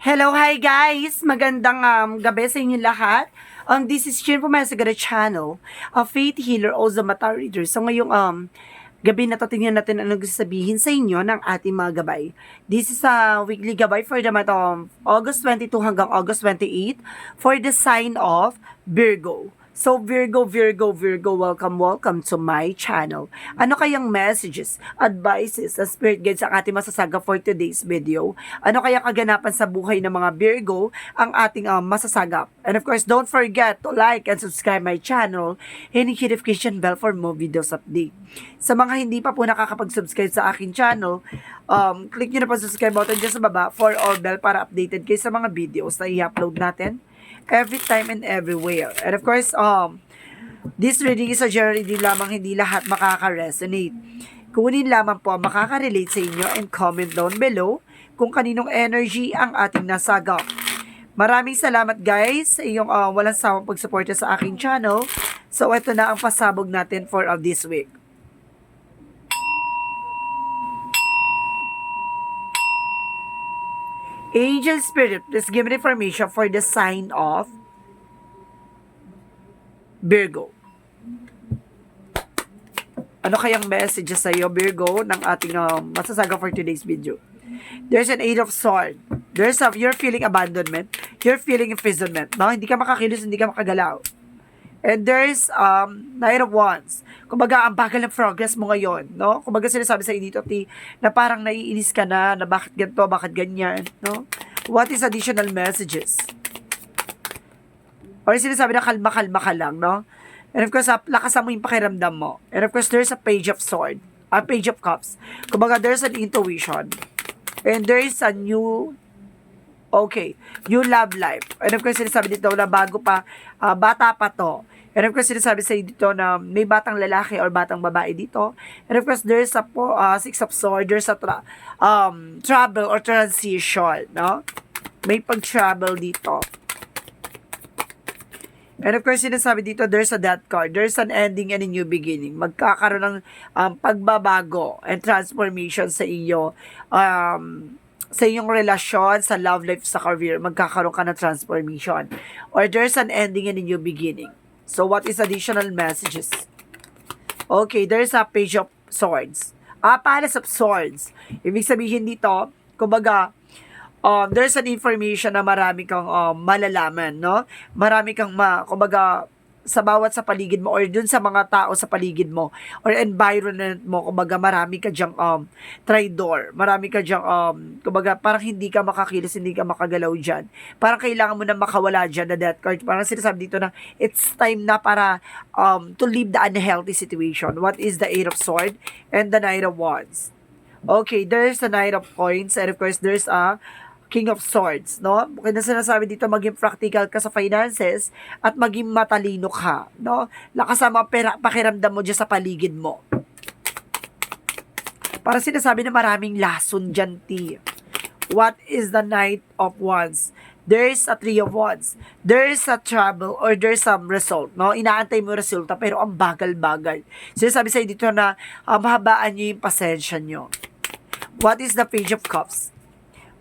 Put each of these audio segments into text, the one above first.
Hello, hi guys! Magandang gabi sa inyo lahat. This is Chin from my Sagada channel, a faith healer, also mata reader. So ngayong gabi na to, tingnan natin anong gusto sabihin sa inyo ng ating mga gabay. This is a weekly gabay for the month of August 22 hanggang August 28 for the sign of Virgo. So Virgo, welcome to my channel. Ano kayang messages, advices, sa spirit guides ang ating masasaga for today's video? Ano kaya kaganapan sa buhay ng mga Virgo ang ating masasagap? And of course, don't forget to like and subscribe my channel and hit notification bell for more videos update. Sa mga hindi pa po nakakapag-subscribe sa akin channel, click nyo na po subscribe button dyan sa baba for all bell para updated kayo sa mga videos na i-upload natin every time and everywhere. And of course, this reading is a general reading lamang, hindi lahat makaka-resonate. Kunin lamang po ang makaka-relate sa inyo and comment down below kung kaninong energy ang ating nasagap. Maraming salamat guys sa iyong walang sawang pagsuporta sa aking channel. So ito na ang pasabog natin for this week. Angel Spirit, please give me information for the sign of Virgo. Ano kayang message sa iyo, Virgo, ng ating masasaga for today's video? There's an Eight of Swords. You're feeling abandonment. You're feeling imprisonment. No? Hindi ka makakilos, hindi ka makagalaw. And there's Knight of Wands. Kumbaga, ang bagal ng progress mo ngayon, no? Kumbaga, sinasabi sa dito, na parang naiinis ka na bakit ganito, bakit ganyan, no? What is additional messages? Or sinasabi na kalma-kalma ka lang, no? And of course, lakasan mo yung pakiramdam mo. And of course, there's a Page of Swords, a Page of Cups. Kumbaga, there's an intuition. And there is a new love life. And of course, sinasabi dito na bago pa, bata pa to. And of course, sinasabi sa dito na may batang lalaki or batang babae dito. And of course, there's a Six of Swords, there's a travel or transition, no? May pag-travel dito. And of course, sinasabi dito, there's a death card. There's an ending and a new beginning. Magkakaroon ng pagbabago and transformation sa iyo. Sa iyong relasyon, sa love life, sa career, magkakaroon ka ng transformation. Or there's an ending and a new beginning. So, what is additional messages? Okay, there's a Page of Swords. Palace of Swords. Ibig sabihin dito, kumbaga, there's an information na marami kang malalaman, no? Marami kang kumbaga, sa paligid mo or dun sa mga tao sa paligid mo or environment mo, kumbaga marami ka diyang traidor, marami ka diyang kumbaga parang hindi ka makakilos, hindi ka makagalaw dyan, parang kailangan mo na makawala dyan na death card. Parang sinasabi dito na it's time na para to leave the unhealthy situation. What is the Eight of Swords and the Knight of Wands? Okay, there's the Knight of Coins and of course there's a King of Swords, no? Kaya sinasabi dito, maging practical ka sa finances at maging matalino ka, no? Lakas ang pakiramdam mo dyan sa paligid mo. Para sinasabi na maraming lason dyan, T. What is the Knight of Wands? There's a Three of Wands. There's a trouble or there's some result, no? Inaantay mo resulta pero ang bagal-bagal. Sinasabi sa'yo dito na mahabaan nyo yung pasensya nyo. What is the Page of Cups?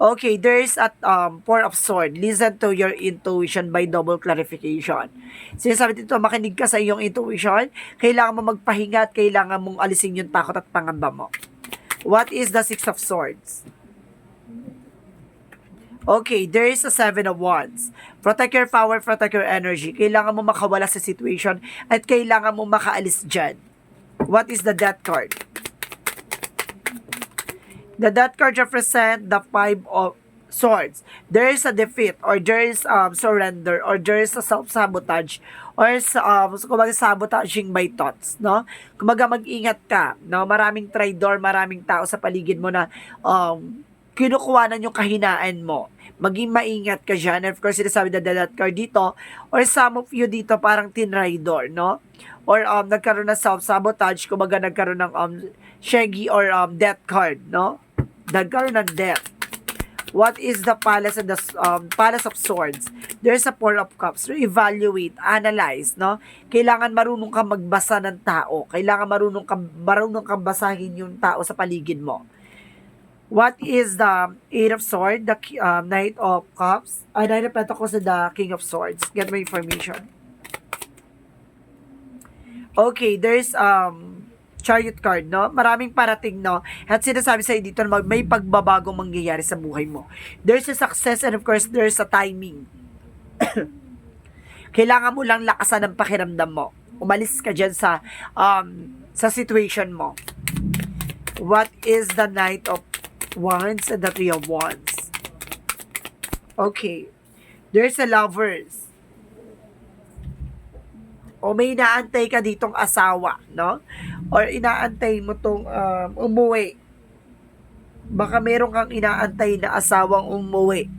Okay, there's at Four of Swords. Listen to your intuition by double clarification. Sinasabi dito, makinig ka sa iyong intuition. Kailangan mo magpahinga at kailangan mong alisin yung takot at pangamba mo. What is the Six of Swords? Okay, there is a Seven of Wands. Protect your power, protect your energy. Kailangan mo makawala sa situation at kailangan mo makaalis dyan. What is the Death card? The Death card represent the Five of Swords. There is a defeat or there is surrender or there is a self-sabotage or kumbaga sabotaging by thoughts, no? Kumbaga mag-ingat ka, no? Maraming traidor, maraming tao sa paligid mo na kinukuhanan yung kahinaan mo. Maging maingat ka dyan. And of course, sinasabi na the Death card dito or some of you dito parang tinraidor, no? Or nagkaroon ng self-sabotage, kumbaga nagkaroon ng shaggy or death card, no? Nagkaroon ng death. What is the Palace and the Palace of Swords? There's a Four of Cups. Evaluate, analyze, no? Kailangan marunong kang magbasa ng tao. Kailangan marunong kang basahin yung tao sa paligid mo. What is the Eight of Swords, the Knight of Cups, Knight of Pentacles, and the King of Swords? Get my information. Okay, there's Chariot card, no? Maraming parating, no? At sinasabi sa'yo dito na may pagbabagong mangyayari sa buhay mo. There's a success and of course, there's a timing. Kailangan mo lang lakasan ng pakiramdam mo. Umalis ka dyan sa situation mo. What is the Knight of Wands and the Three of Wands? Okay. There's a Lovers. O may inaantay ka ditong asawa, no? Or inaantay mo tong umuwi. Baka meron kang inaantay na asawang umuwi.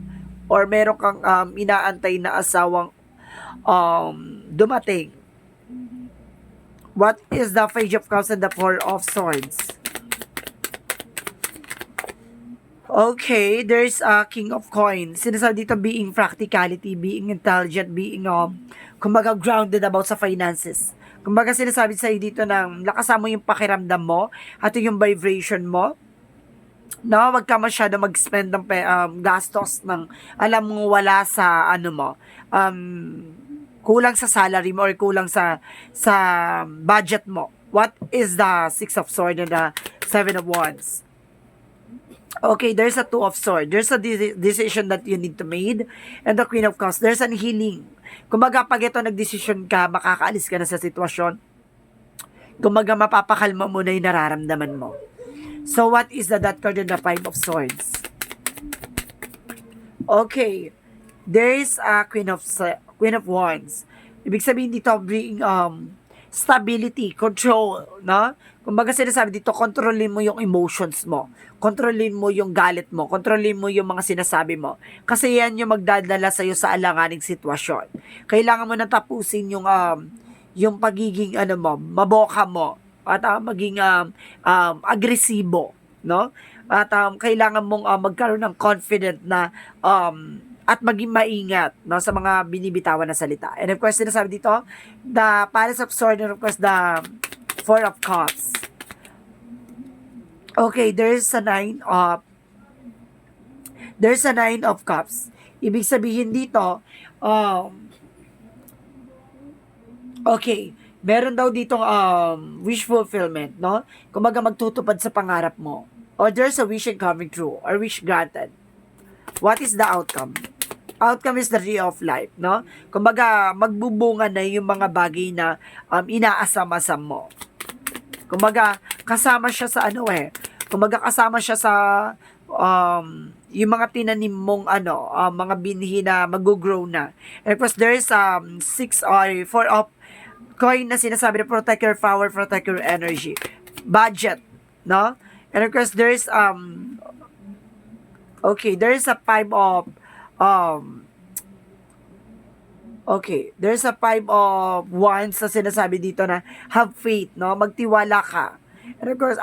Or meron kang inaantay na asawang dumating. What is the Page of Cups and the Four of Swords? Okay, there's a King of Coins. Sinasabi dito being practicality, being intelligent, being kumbaga grounded about sa finances. Kumbaga sinasabi sa'yo dito ng lakasan mo yung pakiramdam mo at yung vibration mo. No, wag ka masyado mag-spend ng gastos ng alam mo wala sa ano mo. Kulang sa salary mo or kulang sa budget mo. What is the Six of Swords and the Seven of Wands? Okay, there's a Two of Swords. There's a decision that you need to make. And the Queen of Cups, there's an healing. Kumbaga, pag ito nag-decision ka, makakaalis ka na sa sitwasyon. Kumbaga, mapapakalma mo na yung nararamdaman mo. So, what is the Death card and the Five of Swords? Okay, there is a Queen of Wands. Ibig sabihin dito, bring stability, control, no? Kumbaga sinasabi dito, kontrolin mo yung emotions mo. Kontrolin mo yung galit mo. Kontrolin mo yung mga sinasabi mo. Kasi yan yung magdadala sa'yo sa alanganing sitwasyon. Kailangan mo na tapusin yung pagiging, maboka mo. At maging agresibo, no? At kailangan mong magkaroon ng confident na at maging maingat, no, sa mga binibitawan na salita. And of course, sinasabi dito, the Palace of Swords and of course the Four of Cups. Okay, there's a Nine of Cups. Ibig sabihin dito, okay, meron daw ditong wish fulfillment, no? Kumbaga magtutupad sa pangarap mo. Or there's a wish coming true or wish granted. What is the outcome? Outcome is the tree of life, no? Kumbaga, magbubunga na yung mga bagay na inaasam-asam mo. Kumbaga, kasama siya sa Kumbaga, kasama siya sa yung mga tinanim mong mga binhi na mag-grow na. And of course, there is four of coin na sinasabi na protect your power, protect your energy. Budget, no? And of course, there is a five of there's a Five of Wands na sinasabi dito na have faith, no? Magtiwala ka. And of course,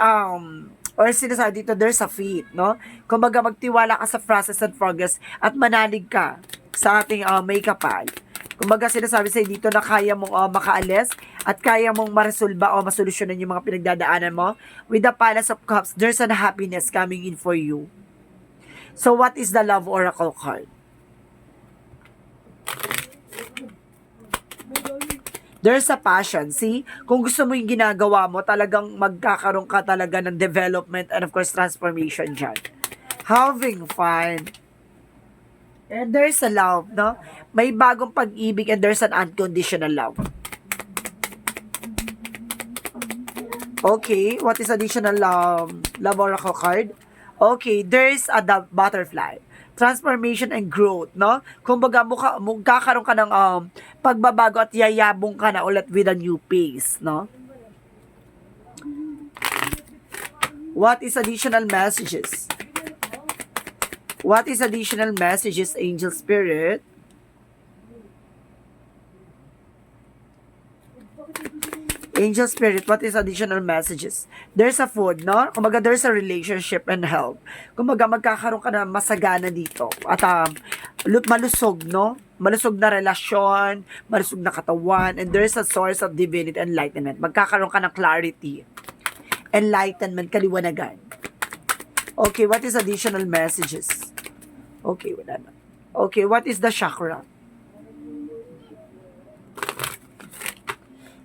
or sinasabi dito, there's a faith, no? Kumbaga, magtiwala ka sa process and progress at manalig ka sa ating may kapal. Kumbaga, sinasabi sa'yo dito na kaya mong makaalis at kaya mong maresolba o masolusyonan yung mga pinagdadaanan mo. With the Palace of Cups, there's a happiness coming in for you. So, what is the Love Oracle card? There's a passion. See? Kung gusto mo yung ginagawa mo, talagang magkakaroon ka talaga ng development and of course, transformation dyan. Having fun. And there's a love, no? May bagong pag-ibig and there's an unconditional love. Okay, what is additional love oracle card? Okay, there's a butterfly. Transformation and growth, no? Kumbaga, magkakaroon ka ng pagbabago at yayabong ka na ulit with a new pace, no? What is additional messages? What is additional messages, Angel Spirit? Angel Spirit, what is additional messages? There's a food, no? Kumbaga, there's a relationship and health. Kumbaga, magkakaroon ka na masagana dito. At malusog, no? Malusog na relasyon, malusog na katawan, and there's a source of divinity and enlightenment. Magkakaroon ka ng clarity, enlightenment, kaliwanagan. Okay, what is additional messages? Okay, wala na. Okay, what is the chakra?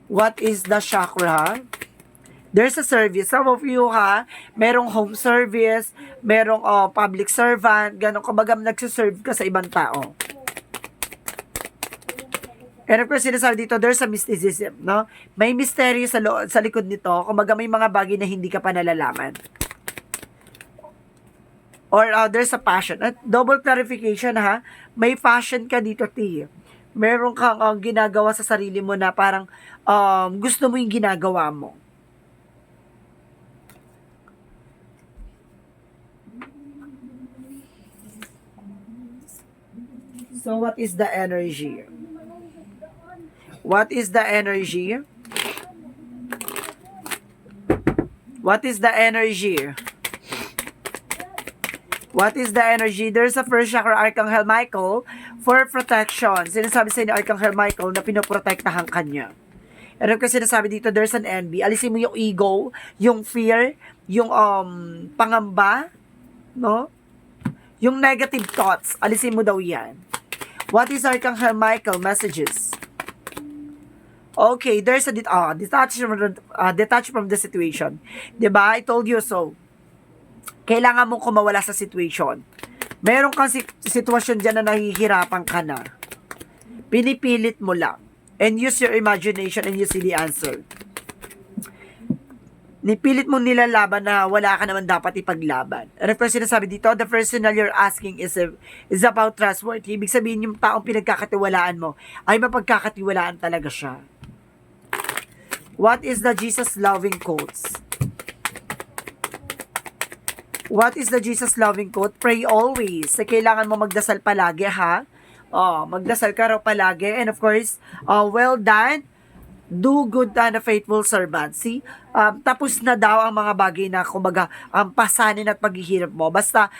What is the chakra? There's a service. Some of you merong home service, merong public servant, ganun, kumbaga nagsiserve ka sa ibang tao. And of course, sinasabi dito, there's a mysticism, no? May mystery sa likod nito, kumbaga may mga bagay na hindi ka pa nalalaman. Or there's a passion. At double clarification, may passion ka dito, T. Meron kang ginagawa sa sarili mo na parang gusto mo yung ginagawa mo. So, what is the energy? What is the energy? What is the energy? What is the energy? There's a first chakra, Archangel Michael, for protection. Sinasabi sa inyo, Archangel Michael, na pinoprotektahan ka niya. And kasi sinasabi dito, there's an envy. Alisin mo yung ego, yung fear, yung pangamba, no? Yung negative thoughts, alisin mo daw yan. What is Archangel Michael messages? Okay, there's a detach from the situation. Diba? I told you so. Kailangan mong kumawala sa situation. Meron kang sitwasyon dyan na nahihirapan ka na. Pinipilit mo lang. And use your imagination and you see the answer. Nipilit mo nilalaban na wala ka naman dapat ipaglaban. And of course, sinasabi dito, the person you're asking is about trustworthy. Ibig sabihin, yung taong pinagkakatiwalaan mo ay mapagkakatiwalaan talaga siya. What is the Jesus loving quotes? What is the Jesus loving quote? Pray always. So, kailangan mo magdasal palagi, magdasal ka raw palagi. And of course, well done. Do good and a faithful servant. See? Tapos na daw ang mga bagay na kumbaga pasanin at paghihirap mo. Basta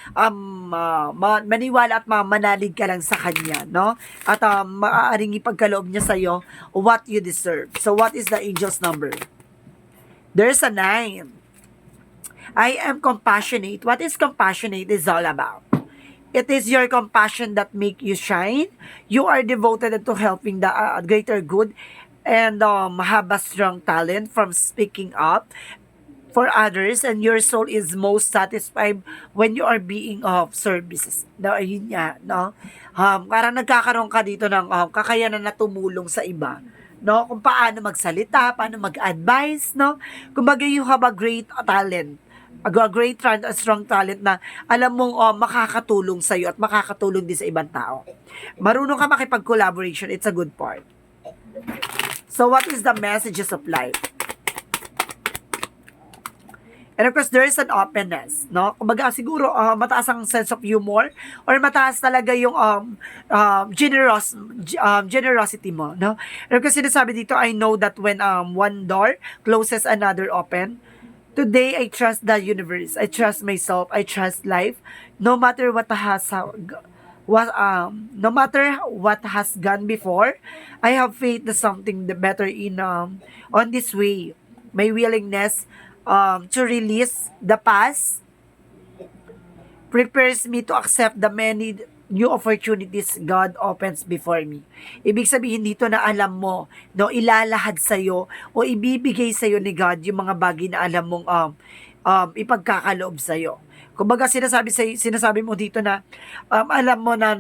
maniwala at manalig ka lang sa Kanya, no? At maaaring ipagkaloob niya sa'yo what you deserve. So what is the angel's number? There's a 9. I am compassionate. What is compassionate is all about? It is your compassion that make you shine. You are devoted to helping the greater good and have a strong talent from speaking up for others, and your soul is most satisfied when you are being of services. No, ayun nga, no? Parang nagkakaroon ka dito ng kakayanan na tumulong sa iba, no? Kung paano magsalita, paano mag-advise, no? Kumbaga, you have a great talent, a great strong talent na alam mong makakatulong sa iyo at makakatulong din sa ibang tao. Marunong ka makipag-collaboration, it's a good part. So, what is the messages of life? And of course, there is an openness, no? Kumbaga, siguro, mataas ang sense of humor or mataas talaga yung generosity mo, no? And of course, sinasabi dito, I know that when one door closes, another open. Today, I trust the universe. I trust myself. I trust life. No matter what no matter what has gone before, I have faith that something better on this way. My willingness to release the past prepares me to accept the many new opportunities God opens before me. Ibig sabihin dito na alam mo, no, ilalahad sa'yo o ibibigay sa'yo ni God yung mga bagay na alam mong ipagkakaloob sa'yo. Kumbaga sinasabi mo dito na alam mo na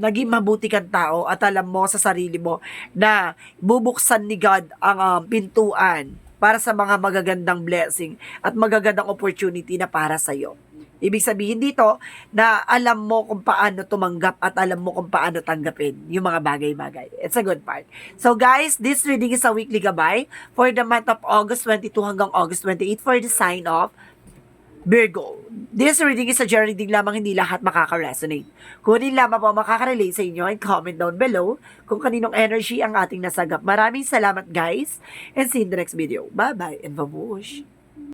naging mabuti kang tao at alam mo sa sarili mo na bubuksan ni God ang pintuan para sa mga magagandang blessing at magagandang opportunity na para sa iyo. Ibig sabihin dito na alam mo kung paano tumanggap at alam mo kung paano tanggapin yung mga bagay-bagay. It's a good part. So guys, this reading is a weekly gabay for the month of August 22 hanggang August 28 for the sign of Virgo. This reading is a general reading lamang, hindi lahat makaka-resonate. Kunin lamang po makaka-relate sa inyo and comment down below kung kaninong energy ang ating nasagap. Maraming salamat guys and see you in the next video. Bye-bye and babush!